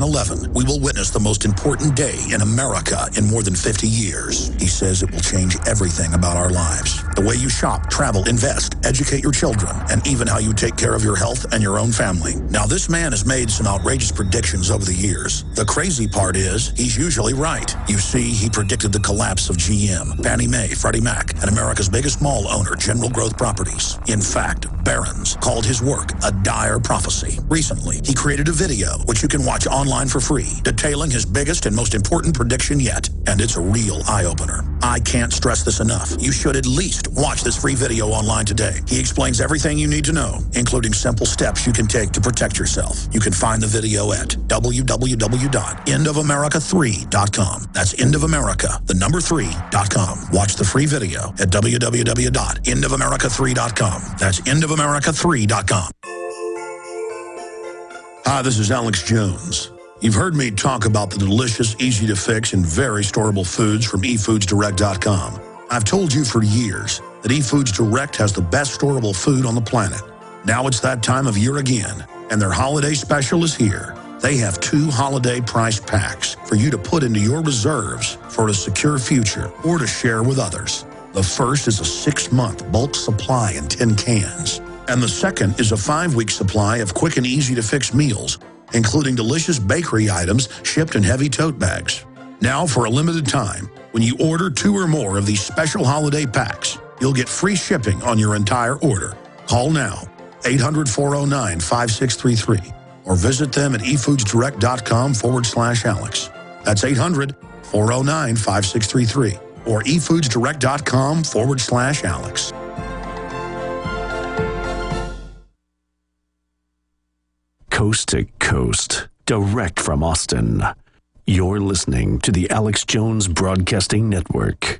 11, we will witness the most important day in America in more than 50 years. He says it will change everything about our lives. The way you shop, travel, invest, educate your children, and even how you take care of your health and your own family. Now, this man has made some outrageous predictions over the years. The crazy part is, he's usually right. You see, he predicted the collapse of GM, Fannie Mae, Freddie Mac, and America's biggest mall owner, General Growth Properties. In fact, Barron's called his work a dire prophecy. Recently, he created a video, which you can watch online for free, detailing his biggest and most important prediction yet. And it's a real eye-opener. I can't stress this enough. You should at least watch this free video online today. He explains everything you need to know, including simple steps you can take to protect yourself. You can find the video at www.endofamerica3.com. That's endofamerica, the number 3.com. Watch the free video at www.endofamerica3.com. That's endofamerica3.com. Hi, this is Alex Jones. You've heard me talk about the delicious, easy-to-fix, and very storable foods from eFoodsDirect.com. I've told you for years that eFoods Direct has the best storable food on the planet. Now it's that time of year again, and their holiday special is here. They have 2 holiday price packs for you to put into your reserves for a secure future or to share with others. The first is a 6-month bulk supply in 10 cans. And the second is a 5-week supply of quick and easy-to-fix meals, including delicious bakery items shipped in heavy tote bags. Now, for a limited time, when you order 2 or more of these special holiday packs, you'll get free shipping on your entire order. Call now, 800-409-5633, or visit them at efoodsdirect.com/Alex. That's 800-409-5633, or efoodsdirect.com/Alex. Coast to coast, direct from Austin. You're listening to the Alex Jones Broadcasting Network.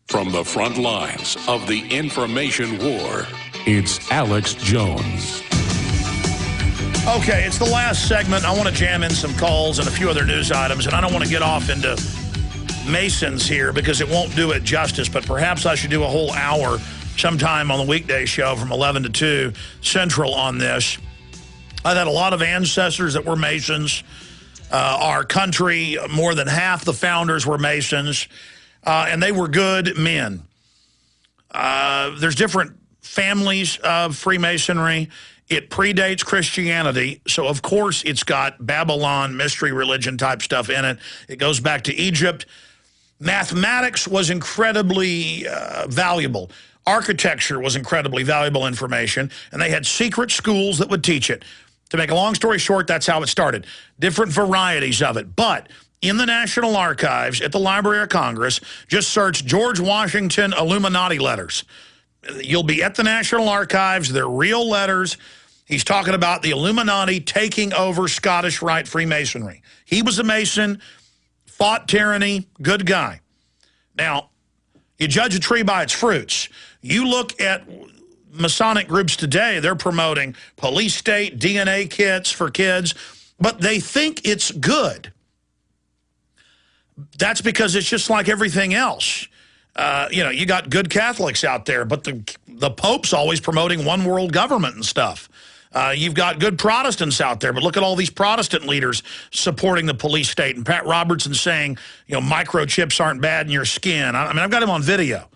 From the front lines of the information war, it's Alex Jones. Okay, it's the last segment. I want to jam in some calls and a few other news items, and I don't want to get off into Masons here because it won't do it justice, but perhaps I should do a whole hour sometime on the weekday show from 11 to 2 Central on this. I've had a lot of ancestors that were Masons. Our country, more than half the founders were Masons, and they were good men. There's different families of Freemasonry. It predates Christianity, so of course it's got Babylon, mystery religion type stuff in it. It goes back to Egypt. Mathematics was incredibly valuable. Architecture was incredibly valuable information, and they had secret schools that would teach it. To make a long story short, that's how it started. Different varieties of it. But in the National Archives at the Library of Congress, just search George Washington Illuminati letters. You'll be at the National Archives. They're real letters. He's talking about the Illuminati taking over Scottish Rite Freemasonry. He was a Mason, fought tyranny, good guy. Now, you judge a tree by its fruits. You look at Masonic groups today, they're promoting police state, DNA kits for kids, but they think it's good. That's because it's just like everything else. You got good Catholics out there, but the Pope's always promoting one world government and stuff. You've got good Protestants out there, but look at all these Protestant leaders supporting the police state. And Pat Robertson saying, microchips aren't bad in your skin. I mean, I've got him on video.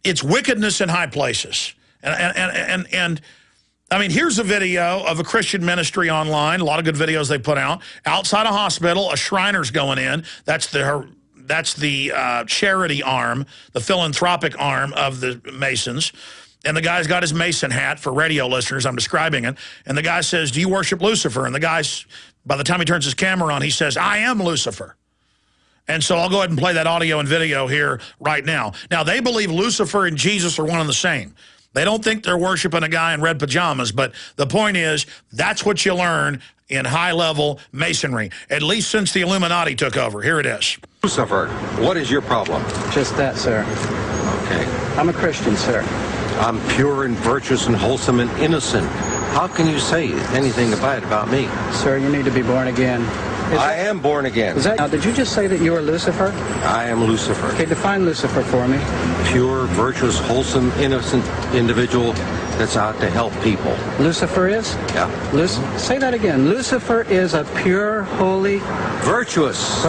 It's wickedness in high places. And I mean, here's a video of a Christian ministry online. A lot of good videos they put out. Outside a hospital, a Shriner's going in. That's the charity arm, the philanthropic arm of the Masons. And the guy's got his Mason hat for radio listeners. I'm describing it. And the guy says, do you worship Lucifer? And the guy's, by the time he turns his camera on, he says, I am Lucifer. And so I'll go ahead and play that audio and video here right now. Now, they believe Lucifer and Jesus are one and the same. They don't think they're worshiping a guy in red pajamas. But the point is, that's what you learn in high-level Masonry, at least since the Illuminati took over. Here it is. Lucifer, what is your problem? Just that, sir. Okay. I'm a Christian, sir. I'm pure and virtuous and wholesome and innocent. How can you say anything bad about me? Sir, you need to be born again. I am born again. Now, did you just say that you are Lucifer? I am Lucifer. Okay, define Lucifer for me. Pure, virtuous, wholesome, innocent individual that's out to help people. Lucifer is? Yeah. Say that again. Lucifer is a pure, holy, Virtuous.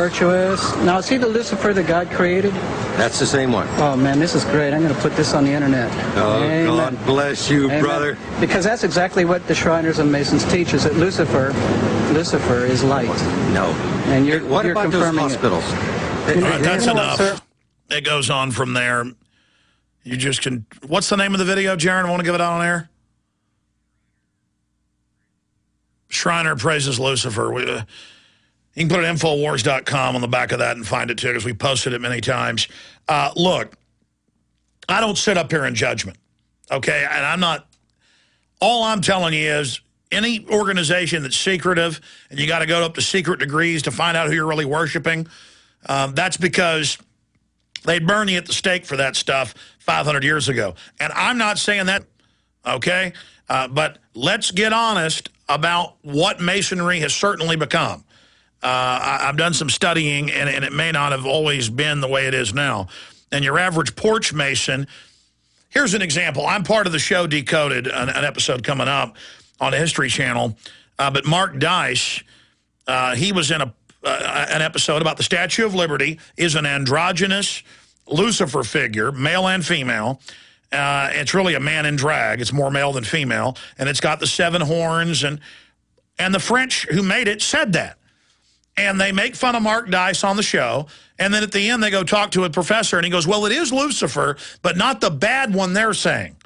Now, is he the Lucifer that God created? That's the same one. Oh, man, this is great. I'm going to put this on the internet. Oh, Amen. God bless you, Amen. brother. Because that's exactly what the Shriners and Masons teach, is that Lucifer is light. No. And you're What about those confirming hospitals? All right, that's You know what, enough. sir? It goes on from there. You just can... What's the name of the video, Jaron? I want to give it out on air. Shriner praises Lucifer. You can put it at Infowars.com on the back of that and find it, too, because we posted it many times. Look, I don't sit up here in judgment, okay? And I'm not... All I'm telling you is any organization that's secretive and you got to go up to secret degrees to find out who you're really worshiping, that's because they'd burn you at the stake for that stuff 500 years ago. And I'm not saying that, okay? But let's get honest about what Masonry has certainly become. I've done some studying, and it may not have always been the way it is now. And your average porch Mason, here's an example. I'm part of the show Decoded, an episode coming up on the History Channel. But Mark Dice, he was in an episode about the Statue of Liberty, is an androgynous Lucifer figure, male and female. It's really a man in drag. It's more male than female. And it's got the 7 horns. And the French who made it said that. And they make fun of Mark Dice on the show. And then at the end, they go talk to a professor. And he goes, well, it is Lucifer, but not the bad one they're saying.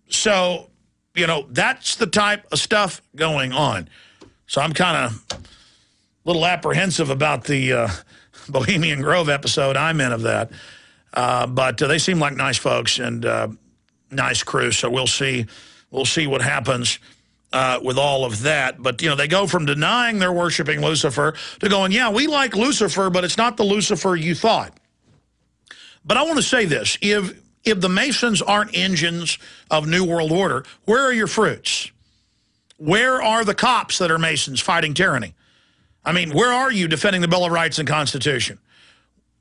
So, you know, that's the type of stuff going on. So I'm kind of a little apprehensive about the Bohemian Grove episode I'm in of that. But they seem like nice folks and nice crew. So we'll see what happens with all of that. But, you know, they go from denying they're worshiping Lucifer to going, yeah, we like Lucifer, but it's not the Lucifer you thought. But I want to say this. If the Masons aren't engines of New World Order, where are your fruits? Where are the cops that are Masons fighting tyranny? I mean, where are you defending the Bill of Rights and Constitution?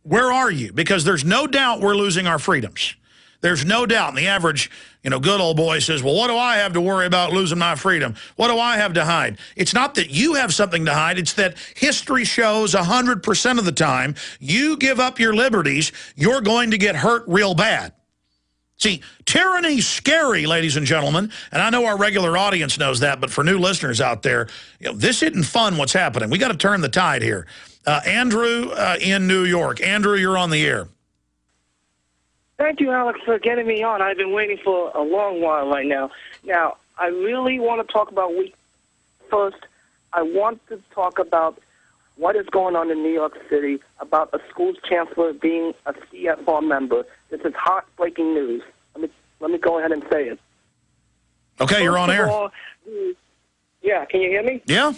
Where are you? Because there's no doubt we're losing our freedoms. There's no doubt. And the average, you know, good old boy says, well, what do I have to worry about losing my freedom? What do I have to hide? It's not that you have something to hide. It's that history shows 100% of the time you give up your liberties, you're going to get hurt real bad. See, tyranny's scary, ladies and gentlemen, and I know our regular audience knows that, but for new listeners out there, you know, this isn't fun what's happening. We got to turn the tide here. Andrew in New York. Andrew, you're on the air. Thank you, Alex, for getting me on. I've been waiting for a long while right now. Now, I really want to talk about First, I want to talk about what is going on in New York City about a school chancellor being a CFR member. This is heartbreaking news. Let me go ahead and say it. Okay, you're on air. Yeah, can you hear me? Yeah.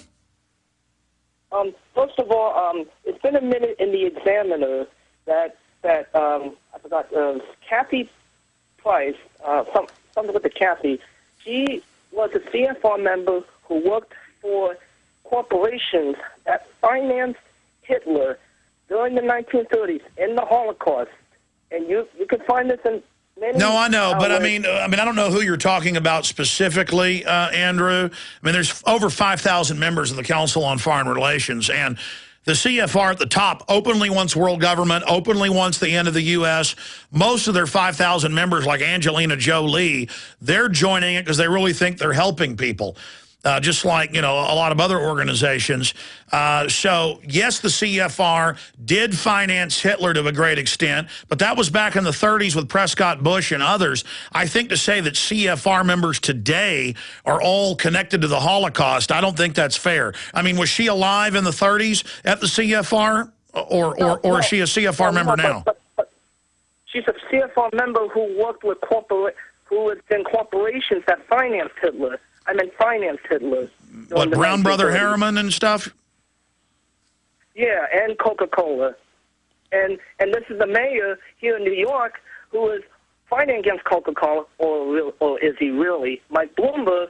First of all, it's been a minute in the Examiner that I forgot, Kathy Price, something with the Kathy. She was a CFR member who worked for corporations that financed Hitler during the 1930s in the Holocaust. And you can find this in many... No, I know, but I mean, I don't know who you're talking about specifically, Andrew. I mean, there's over 5,000 members of the Council on Foreign Relations, and the CFR at the top openly wants world government, openly wants the end of the U.S. Most of their 5,000 members, like Angelina Jolie, they're joining it because they really think they're helping people. Just like, you know, a lot of other organizations. So, yes, the CFR did finance Hitler to a great extent, but that was back in the 30s with Prescott Bush and others. I think to say that CFR members today are all connected to the Holocaust, I don't think that's fair. I mean, was she alive in the 30s at the CFR, or is she a CFR member now? But she's a CFR member who worked with who was in corporations that financed Hitler. Financed Hitler. What, Brown Brother Harriman and stuff? Yeah, and Coca-Cola. And this is the mayor here in New York who is fighting against Coca-Cola, or is he really? Mike Bloomberg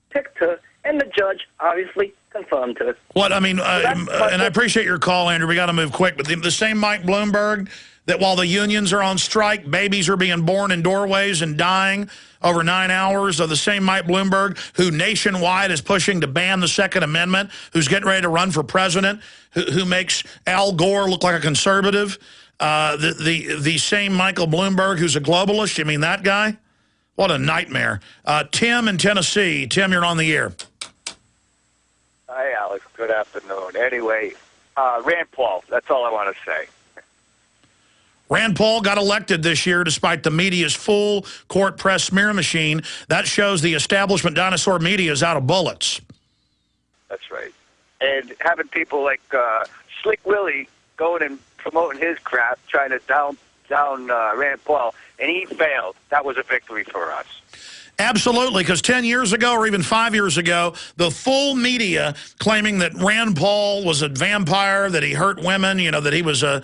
picked her and the judge obviously confirmed it. What, I mean, and I appreciate your call, Andrew. We got to move quick. But the same Mike Bloomberg that while the unions are on strike, babies are being born in doorways and dying over 9 hours, of the same Mike Bloomberg who nationwide is pushing to ban the Second Amendment, who's getting ready to run for president, who makes Al Gore look like a conservative, the same Michael Bloomberg who's a globalist. You mean that guy? What a nightmare. Tim in Tennessee. Tim, you're on the air. Hi, Alex. Good afternoon. Anyway, Rand Paul, that's all I want to say. Rand Paul got elected this year despite the media's full court press smear machine. That shows the establishment dinosaur media is out of bullets. That's right. And having people like Slick Willie going and promoting his crap, trying to down Rand Paul, and he failed. That was a victory for us. Absolutely, because 10 years ago or even 5 years ago, the full media claiming that Rand Paul was a vampire, that he hurt women, you know, that he was a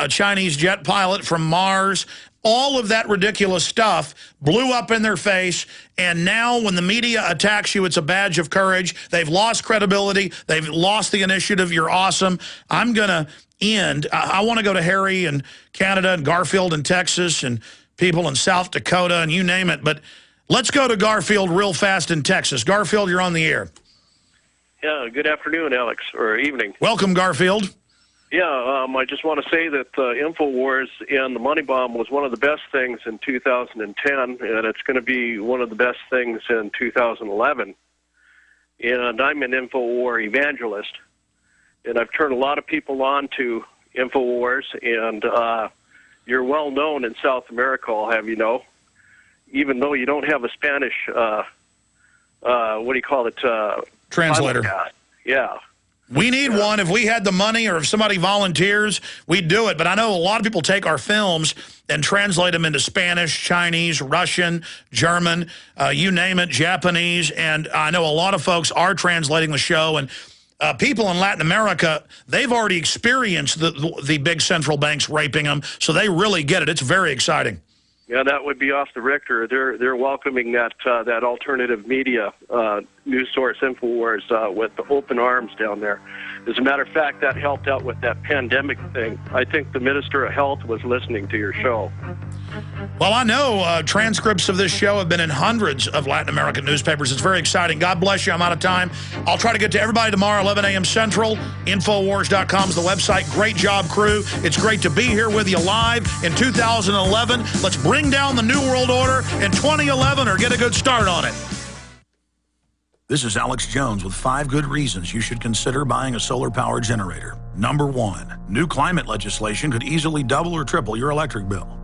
Chinese jet pilot from Mars, all of that ridiculous stuff blew up in their face, and now when the media attacks you, it's a badge of courage. They've lost credibility. They've lost the initiative. You're awesome. I'm going to end. I want to go to Harry in Canada and Garfield in Texas and people in South Dakota and you name it, but let's go to Garfield real fast in Texas. Garfield, you're on the air. Yeah, good afternoon, Alex, or evening. Welcome, Garfield. Yeah, I just want to say that InfoWars and the Money Bomb was one of the best things in 2010, and it's going to be one of the best things in 2011. And I'm an InfoWar evangelist, and I've turned a lot of people on to InfoWars, and you're well known in South America, I'll have you know. Even though you don't have a Spanish, what do you call it? Translator. Podcast. Yeah. We need one. If we had the money or if somebody volunteers, we'd do it. But I know a lot of people take our films and translate them into Spanish, Chinese, Russian, German, you name it, Japanese. And I know a lot of folks are translating the show. And people in Latin America, they've already experienced the big central banks raping them. So they really get it. It's very exciting. Yeah, that would be off the Richter. They're welcoming that alternative media news source InfoWars with the open arms down there. As a matter of fact, that helped out with that pandemic thing. I think the Minister of Health was listening to your show. Well, I know transcripts of this show have been in hundreds of Latin American newspapers. It's very exciting. God bless you. I'm out of time. I'll try to get to everybody tomorrow, 11 a.m. Central. Infowars.com is the website. Great job, crew. It's great to be here with you live in 2011. Let's bring down the New World Order in 2011 or get a good start on it. This is Alex Jones with 5 good reasons you should consider buying a solar power generator. Number 1, new climate legislation could easily double or triple your electric bill.